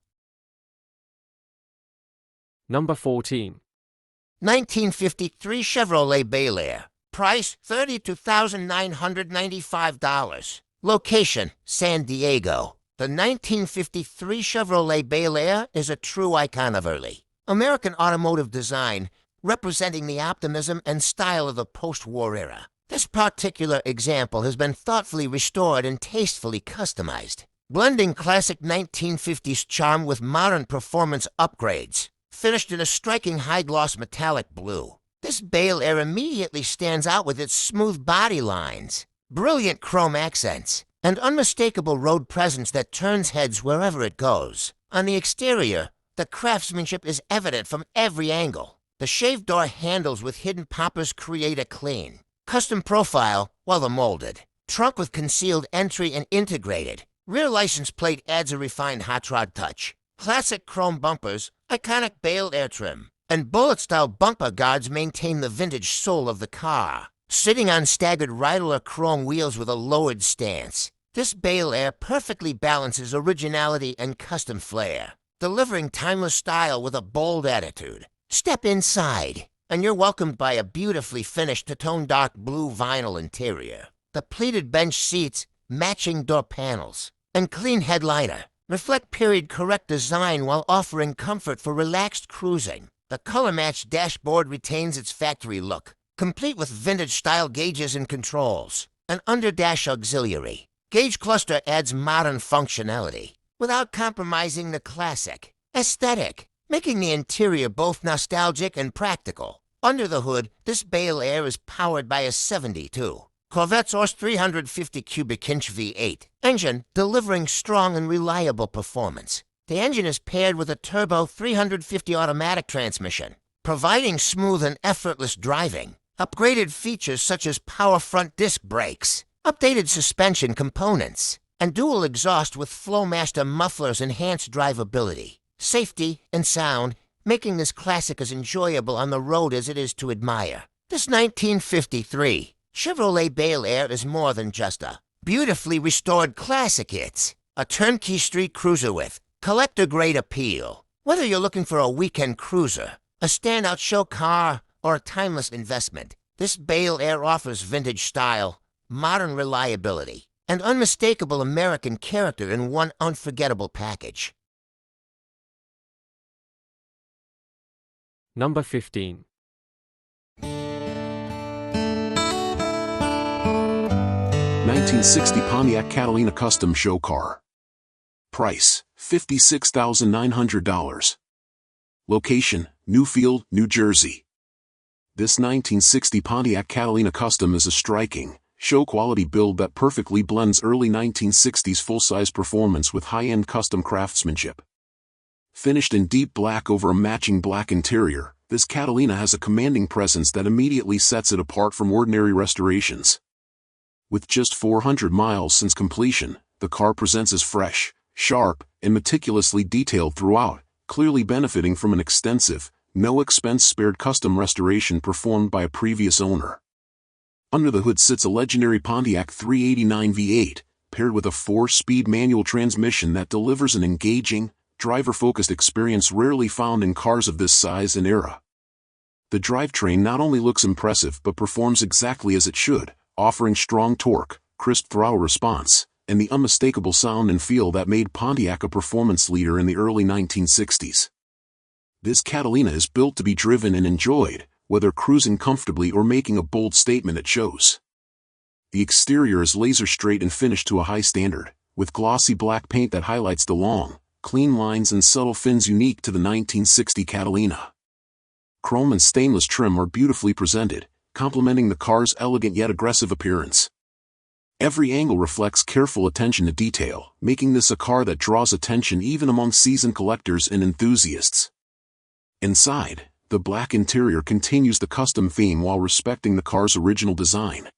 Number 14. 1953 Chevrolet Bel Air. Price, $32,995. Location, San Diego. The 1953 Chevrolet Bel Air is a true icon of early American automotive design, representing the optimism and style of the post-war era. This particular example has been thoughtfully restored and tastefully customized, blending classic 1950s charm with modern performance upgrades. Finished in a striking high-gloss metallic blue, this Bel Air immediately stands out with its smooth body lines, brilliant chrome accents, and unmistakable road presence that turns heads wherever it goes. On the exterior, the craftsmanship is evident from every angle. The shaved door handles with hidden poppers create a clean, Custom profile, weather-molded. Trunk with concealed entry and integrated. Rear license plate adds a refined hot rod touch. Classic chrome bumpers, iconic Bel Air trim, and bullet-style bumper guards maintain the vintage soul of the car. Sitting on staggered Rydler chrome wheels with a lowered stance, this Bel Air perfectly balances originality and custom flair, delivering timeless style with a bold attitude. Step inside, and you're welcomed by a beautifully finished two-tone dark blue vinyl interior. The pleated bench seats, matching door panels, and clean headliner reflect period-correct design while offering comfort for relaxed cruising. The color-matched dashboard retains its factory look, complete with vintage-style gauges and controls. An under-dash auxiliary. Gauge cluster adds modern functionality without compromising the classic aesthetic, making the interior both nostalgic and practical. Under the hood, this Bel Air is powered by a 72 Corvette's Horse 350 cubic inch V8 engine, delivering strong and reliable performance. The engine is paired with a turbo 350 automatic transmission, providing smooth and effortless driving. Upgraded features such as power front disc brakes, updated suspension components, and dual exhaust with Flowmaster mufflers enhance drivability, safety, and sound, making this classic as enjoyable on the road as it is to admire. This 1953 Chevrolet Bel Air is more than just a beautifully restored classic. It's a turnkey street cruiser with collector-grade appeal. Whether you're looking for a weekend cruiser, a standout show car, or a timeless investment, this Bel Air offers vintage style, modern reliability, and unmistakable American character in one unforgettable package. Number 15. 1960 Pontiac Catalina Custom Show Car. Price, $56,900. Location, Newfield, New Jersey. This 1960 Pontiac Catalina Custom is a striking, show-quality build that perfectly blends early 1960s full-size performance with high-end custom craftsmanship. Finished in deep black over a matching black interior, this Catalina has a commanding presence that immediately sets it apart from ordinary restorations. With just 400 miles since completion, the car presents as fresh, sharp, and meticulously detailed throughout, clearly benefiting from an extensive, no-expense-spared custom restoration performed by a previous owner. Under the hood sits a legendary Pontiac 389 V8, paired with a 4-speed manual transmission that delivers an engaging, driver-focused experience rarely found in cars of this size and era. The drivetrain not only looks impressive but performs exactly as it should, offering strong torque, crisp throttle response, and the unmistakable sound and feel that made Pontiac a performance leader in the early 1960s. This Catalina is built to be driven and enjoyed, whether cruising comfortably or making a bold statement at shows. The exterior is laser straight and finished to a high standard, with glossy black paint that highlights the long, clean lines and subtle fins unique to the 1960 Catalina. Chrome and stainless trim are beautifully presented, complementing the car's elegant yet aggressive appearance. Every angle reflects careful attention to detail, making this a car that draws attention even among seasoned collectors and enthusiasts. Inside, the black interior continues the custom theme while respecting the car's original design.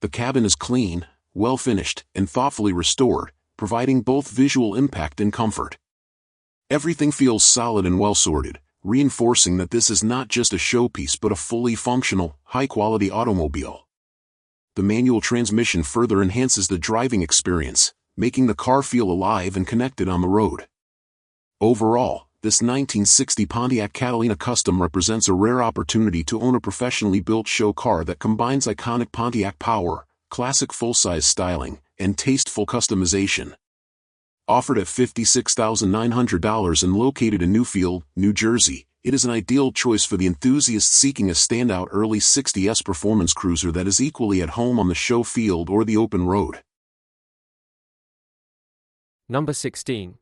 The cabin is clean, well-finished, and thoughtfully restored, providing both visual impact and comfort. Everything feels solid and well-sorted, reinforcing that this is not just a showpiece but a fully functional, high-quality automobile. The manual transmission further enhances the driving experience, making the car feel alive and connected on the road. Overall, this 1960 Pontiac Catalina Custom represents a rare opportunity to own a professionally built show car that combines iconic Pontiac power, classic full-size styling, and tasteful customization. Offered at $56,900 and located in Newfield, New Jersey, it is an ideal choice for the enthusiast seeking a standout early 60s performance cruiser that is equally at home on the show field or the open road. Number 16.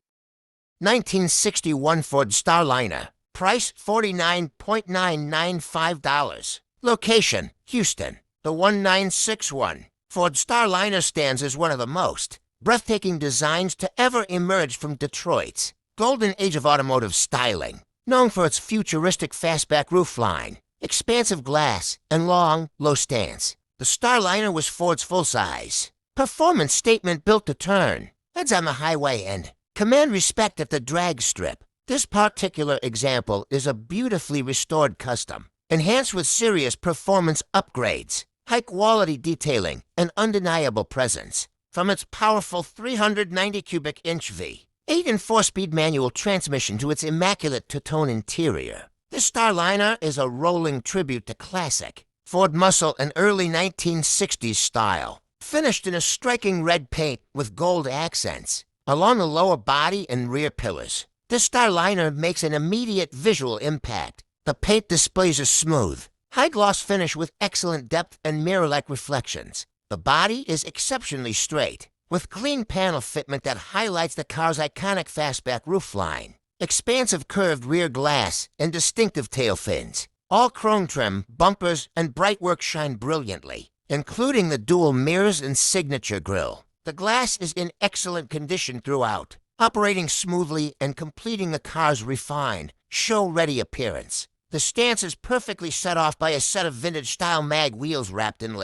1961 Ford Starliner. Price $49,995. Location, Houston, the 1961. Ford Starliner stands as one of the most breathtaking designs to ever emerge from Detroit's golden age of automotive styling. Known for its futuristic fastback roofline, expansive glass, and long, low stance. The Starliner was Ford's full-size performance statement built to turn. Heads on the highway and command respect at the drag strip. This particular example is a beautifully restored custom, enhanced with serious performance upgrades, high-quality detailing, and undeniable presence. From its powerful 390 cubic inch V8 and 4-speed manual transmission to its immaculate two-tone interior, this Starliner is a rolling tribute to classic Ford muscle and early 1960s style, finished in a striking red paint with gold accents along the lower body and rear pillars. This Starliner makes an immediate visual impact. The paint displays a smooth, high-gloss finish with excellent depth and mirror-like reflections. The body is exceptionally straight, with clean panel fitment that highlights the car's iconic fastback roofline, expansive curved rear glass, and distinctive tail fins. All chrome trim, bumpers, and brightwork shine brilliantly, including the dual mirrors and signature grille. The glass is in excellent condition throughout, operating smoothly and completing the car's refined, show-ready appearance. The stance is perfectly set off by a set of vintage-style mag wheels wrapped in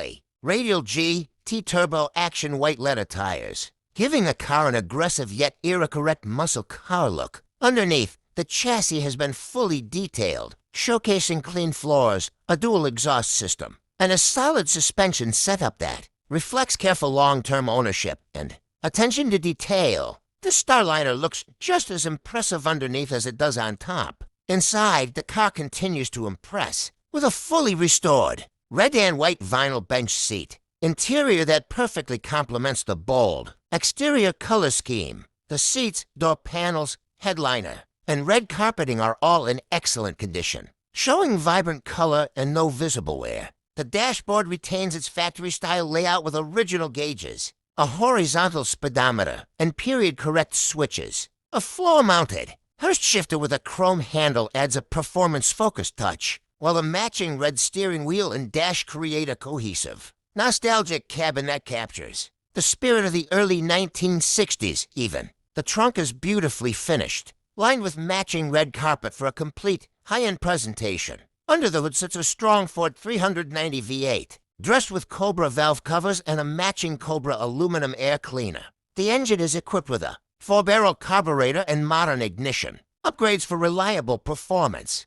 radial G T-Turbo action white leather tires, giving the car an aggressive yet era-correct muscle car look. Underneath, the chassis has been fully detailed, showcasing clean floors, a dual exhaust system, and a solid suspension setup that reflects careful long-term ownership and attention to detail. This Starliner looks just as impressive underneath as it does on top. Inside, the car continues to impress with a fully restored red and white vinyl bench seat, interior that perfectly complements the bold exterior color scheme. The seats, door panels, headliner, and red carpeting are all in excellent condition, showing vibrant color and no visible wear. The dashboard retains its factory-style layout with original gauges, a horizontal speedometer, and period-correct switches. A floor-mounted Hurst shifter with a chrome handle adds a performance-focused touch, while the matching red steering wheel and dash create a cohesive, nostalgic cabin that captures the spirit of the early 1960s even. The trunk is beautifully finished, lined with matching red carpet for a complete, high-end presentation. Under the hood sits a strong Ford 390 V8, dressed with Cobra valve covers and a matching Cobra aluminum air cleaner. The engine is equipped with a 4-barrel carburetor and modern ignition, upgrades for reliable performance.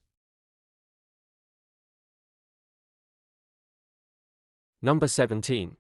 Number 17.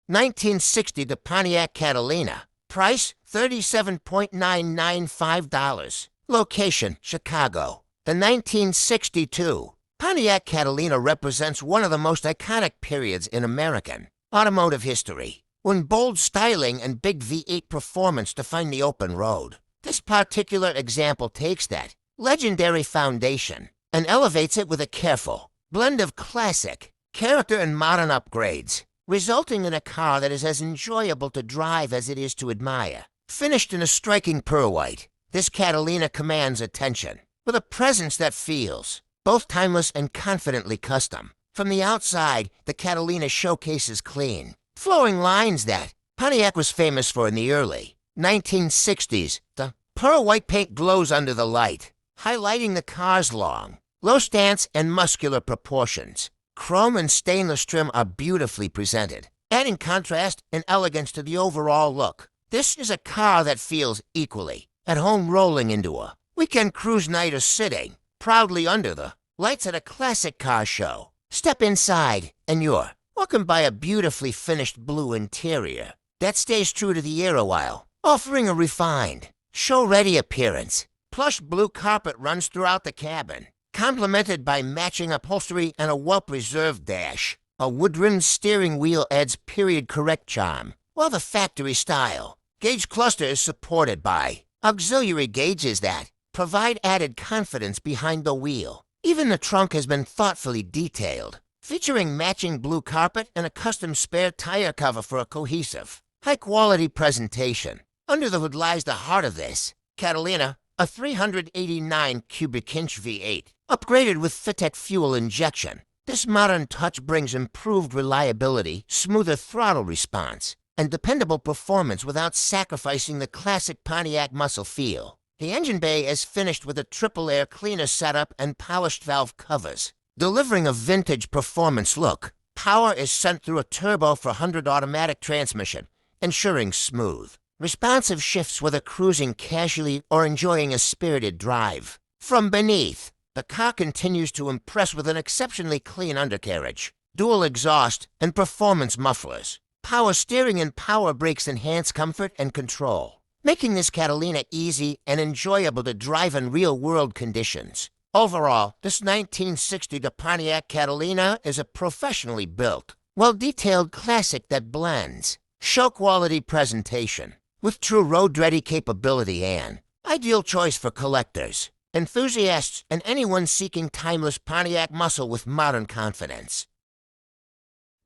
1960 the Pontiac Catalina. Price $37.995. Location Chicago. The 1962 Pontiac Catalina represents one of the most iconic periods in American automotive history, when bold styling and big V8 performance define the open road. This particular example takes that legendary foundation and elevates it with a careful blend of classic, character, and modern upgrades, resulting in a car that is as enjoyable to drive as it is to admire. Finished in a striking pearl white, this Catalina commands attention, with a presence that feels both timeless and confidently custom. From the outside, the Catalina showcases clean, flowing lines that Pontiac was famous for in the early 1960s. The pearl white paint glows under the light, highlighting the car's long, low stance and muscular proportions. Chrome and stainless trim are beautifully presented, adding contrast and elegance to the overall look. This is a car that feels equally at home rolling into a weekend cruise night or sitting proudly under the lights at a classic car show. Step inside and you're welcomed by a beautifully finished blue interior that stays true to the era while offering a refined, show-ready appearance. Plush blue carpet runs throughout the cabin, complemented by matching upholstery and a well-preserved dash. A wood-rimmed steering wheel adds period-correct charm, while the factory-style gauge cluster is supported by auxiliary gauges that provide added confidence behind the wheel. Even the trunk has been thoughtfully detailed, featuring matching blue carpet and a custom spare tire cover for a cohesive, high-quality presentation. Under the hood lies the heart of this Catalina, a 389 cubic inch V8, upgraded with Fitec fuel injection. This modern touch brings improved reliability, smoother throttle response, and dependable performance without sacrificing the classic Pontiac muscle feel. The engine bay is finished with a triple air cleaner setup and polished valve covers, Delivering a vintage performance look, power is sent through a turbo 400 automatic transmission, ensuring smooth, responsive shifts whether cruising casually or enjoying a spirited drive. From beneath, the car continues to impress with an exceptionally clean undercarriage, dual exhaust, and performance mufflers. Power steering and power brakes enhance comfort and control, making this Catalina easy and enjoyable to drive in real-world conditions. Overall, this 1960 Pontiac Catalina is a professionally built, well-detailed classic that blends show-quality presentation with true road-ready capability and ideal choice for collectors, enthusiasts, and anyone seeking timeless Pontiac muscle with modern confidence.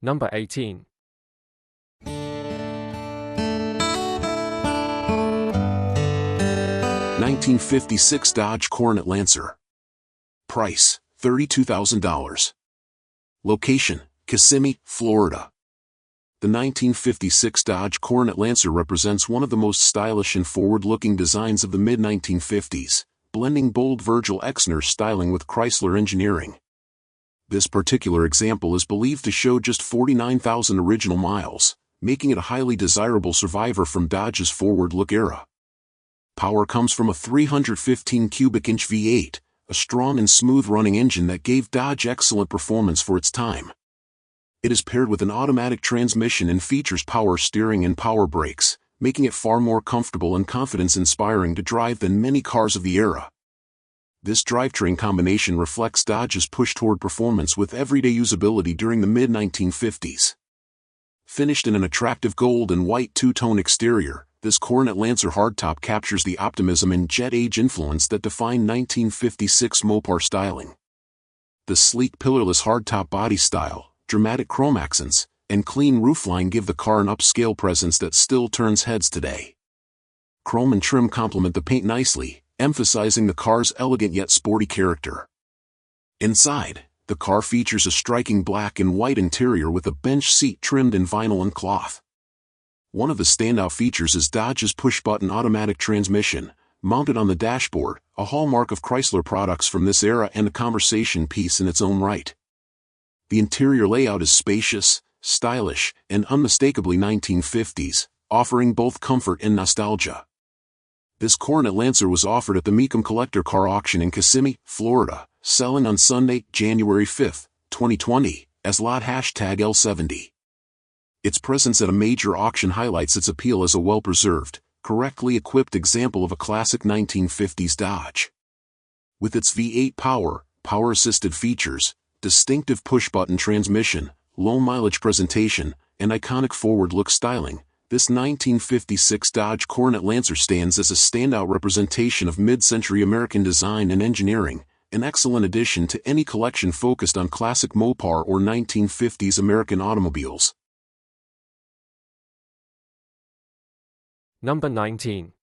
Number 18. 1956 Dodge Cornet Lancer. Price, $32,000. Location, Kissimmee, Florida. The 1956 Dodge Cornet Lancer represents one of the most stylish and forward-looking designs of the mid-1950s, blending bold Virgil Exner styling with Chrysler engineering. This particular example is believed to show just 49,000 original miles, making it a highly desirable survivor from Dodge's forward-look era. Power comes from a 315 cubic inch V8, a strong and smooth-running engine that gave Dodge excellent performance for its time. It is paired with an automatic transmission and features power steering and power brakes, making it far more comfortable and confidence-inspiring to drive than many cars of the era. This drivetrain combination reflects Dodge's push toward performance with everyday usability during the mid-1950s. Finished in an attractive gold and white two-tone exterior, this Cornet Lancer hardtop captures the optimism and jet-age influence that define 1956 Mopar styling. The sleek pillarless hardtop body style, dramatic chrome accents, and clean roofline give the car an upscale presence that still turns heads today. Chrome and trim complement the paint nicely, emphasizing the car's elegant yet sporty character. Inside, the car features a striking black and white interior with a bench seat trimmed in vinyl and cloth. One of the standout features is Dodge's push-button automatic transmission, mounted on the dashboard, a hallmark of Chrysler products from this era and a conversation piece in its own right. The interior layout is spacious, stylish, and unmistakably 1950s, offering both comfort and nostalgia. This Cornet Lancer was offered at the Mecum Collector Car Auction in Kissimmee, Florida, selling on Sunday, January 5, 2020, as lot #L70. Its presence at a major auction highlights its appeal as a well-preserved, correctly equipped example of a classic 1950s Dodge. With its V8 power-assisted features, distinctive push-button transmission, low-mileage presentation, and iconic forward-look styling, this 1956 Dodge Cornet Lancer stands as a standout representation of mid-century American design and engineering, an excellent addition to any collection focused on classic Mopar or 1950s American automobiles. Number 19.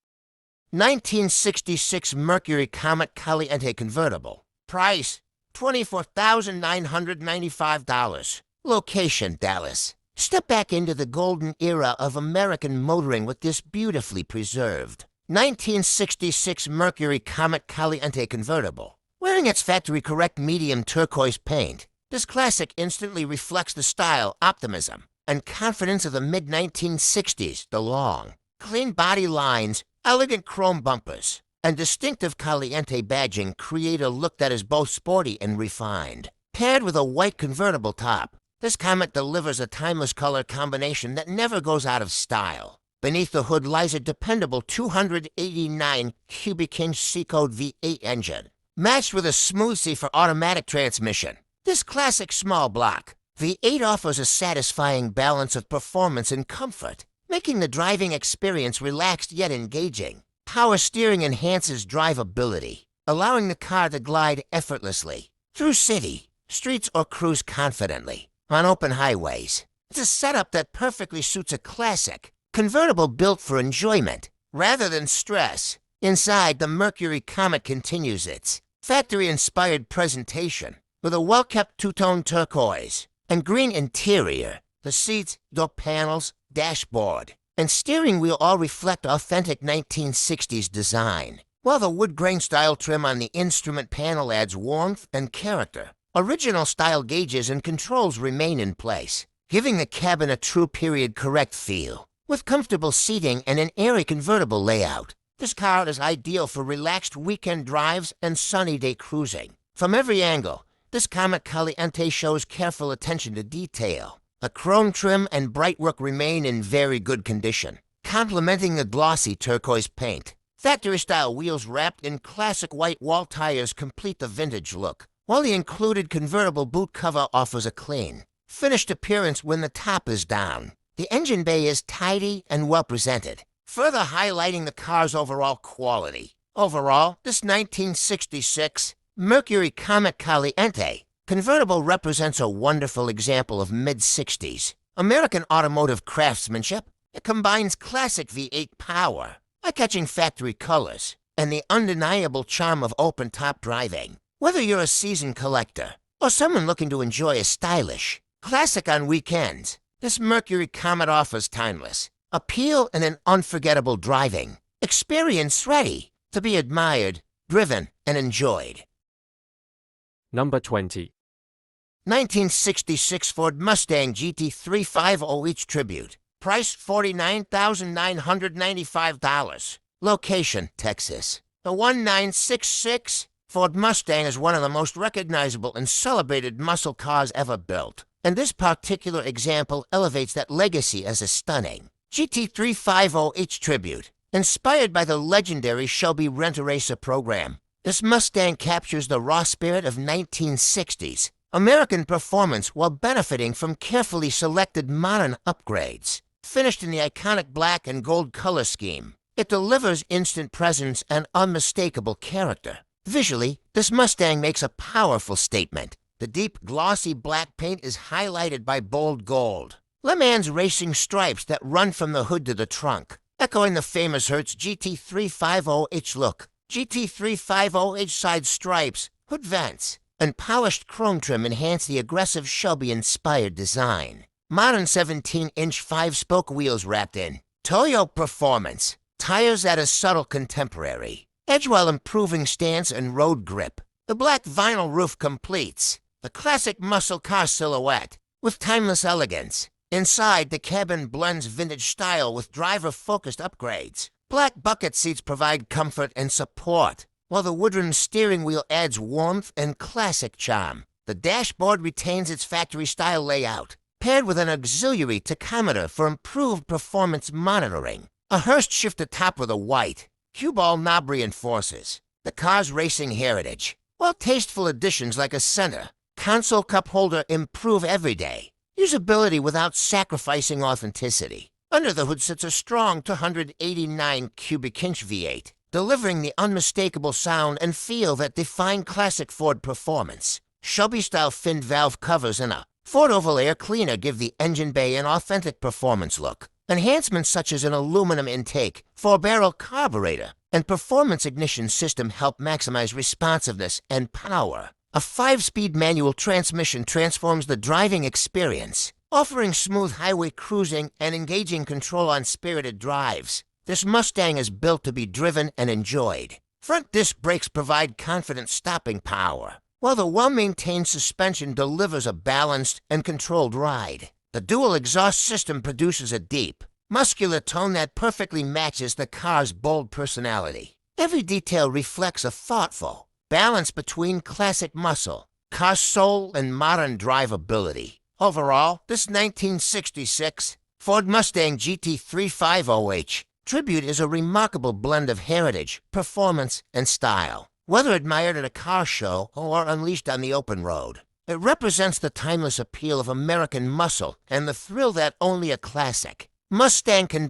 1966 Mercury Comet Caliente convertible. Price, $24,995. Location, Dallas. Step back into the golden era of American motoring with this beautifully preserved 1966 Mercury Comet Caliente convertible. Wearing its factory-correct medium turquoise paint, this classic instantly reflects the style, optimism, and confidence of the mid-1960s. The long, clean body lines, elegant chrome bumpers, and distinctive Caliente badging create a look that is both sporty and refined. Paired with a white convertible top, this Comet delivers a timeless color combination that never goes out of style. Beneath the hood lies a dependable 289 cubic inch C-Code V8 engine, matched with a muslce for automatic transmission. This classic small block V8 offers a satisfying balance of performance and comfort, making the driving experience relaxed yet engaging. Power steering enhances drivability, allowing the car to glide effortlessly through city, streets, or cruise confidently on open highways. It's a setup that perfectly suits a classic convertible built for enjoyment rather than stress. Inside, the Mercury Comet continues its factory-inspired presentation with a well-kept two-tone turquoise and green interior. The seats, door panels, dashboard, and steering wheel all reflect authentic 1960s design, while the wood grain style trim on the instrument panel adds warmth and character. Original style gauges and controls remain in place, giving the cabin a true period-correct feel. With comfortable seating and an airy convertible layout, this car is ideal for relaxed weekend drives and sunny day cruising. From every angle, this Comet Caliente shows careful attention to detail. The chrome trim and brightwork remain in very good condition, complementing the glossy turquoise paint. Factory-style wheels wrapped in classic white wall tires complete the vintage look, while the included convertible boot cover offers a clean, finished appearance when the top is down. The engine bay is tidy and well-presented, further highlighting the car's overall quality. Overall, this 1966 Mercury Comet Caliente convertible represents a wonderful example of mid-60s American automotive craftsmanship. It combines classic V8 power, eye-catching factory colors, and the undeniable charm of open-top driving. Whether you're a seasoned collector or someone looking to enjoy a stylish classic on weekends, this Mercury Comet offers timeless appeal and an unforgettable driving experience ready to be admired, driven, and enjoyed. Number 20. 1966 Ford Mustang GT 350H Tribute. Price $49,995. Location, Texas. The 1966 Ford Mustang is one of the most recognizable and celebrated muscle cars ever built, and this particular example elevates that legacy as a stunning GT 350H Tribute. Inspired by the legendary Shelby Rent-A-Racer program, this Mustang captures the raw spirit of 1960s American performance while benefiting from carefully selected modern upgrades. Finished in the iconic black and gold color scheme, it delivers instant presence and unmistakable character. Visually, this Mustang makes a powerful statement. The deep, glossy black paint is highlighted by bold gold Le Mans racing stripes that run from the hood to the trunk, echoing the famous Hertz GT 350H look. GT 350H side stripes, hood vents, and polished chrome trim enhance the aggressive Shelby-inspired design. Modern 17-inch 5-spoke wheels wrapped in Toyo performance, tires at a subtle contemporary edge while improving stance and road grip. The black vinyl roof completes the classic muscle car silhouette with timeless elegance. Inside, the cabin blends vintage style with driver-focused upgrades. Black bucket seats provide comfort and support, while the woodland steering wheel adds warmth and classic charm. The dashboard retains its factory-style layout, paired with an auxiliary tachometer for improved performance monitoring. A Hurst shifter top with a white cue-ball knob reinforces the car's racing heritage, while tasteful additions like a center console cup holder improve everyday usability without sacrificing authenticity. Under the hood sits a strong 289 cubic inch V8, delivering the unmistakable sound and feel that define classic Ford performance. Shelby-style finned valve covers and a Ford Oval Air cleaner give the engine bay an authentic performance look. Enhancements such as an aluminum intake, 4-barrel carburetor, and performance ignition system help maximize responsiveness and power. A 5-speed manual transmission transforms the driving experience, offering smooth highway cruising and engaging control on spirited drives. This Mustang is built to be driven and enjoyed. Front disc brakes provide confident stopping power, while the well-maintained suspension delivers a balanced and controlled ride. The dual exhaust system produces a deep, muscular tone that perfectly matches the car's bold personality. Every detail reflects a thoughtful balance between classic muscle, car soul, and modern drivability. Overall, this 1966 Ford Mustang GT 350H Tribute is a remarkable blend of heritage, performance, and style. Whether admired at a car show or unleashed on the open road, it represents the timeless appeal of American muscle and the thrill that only a classic Mustang can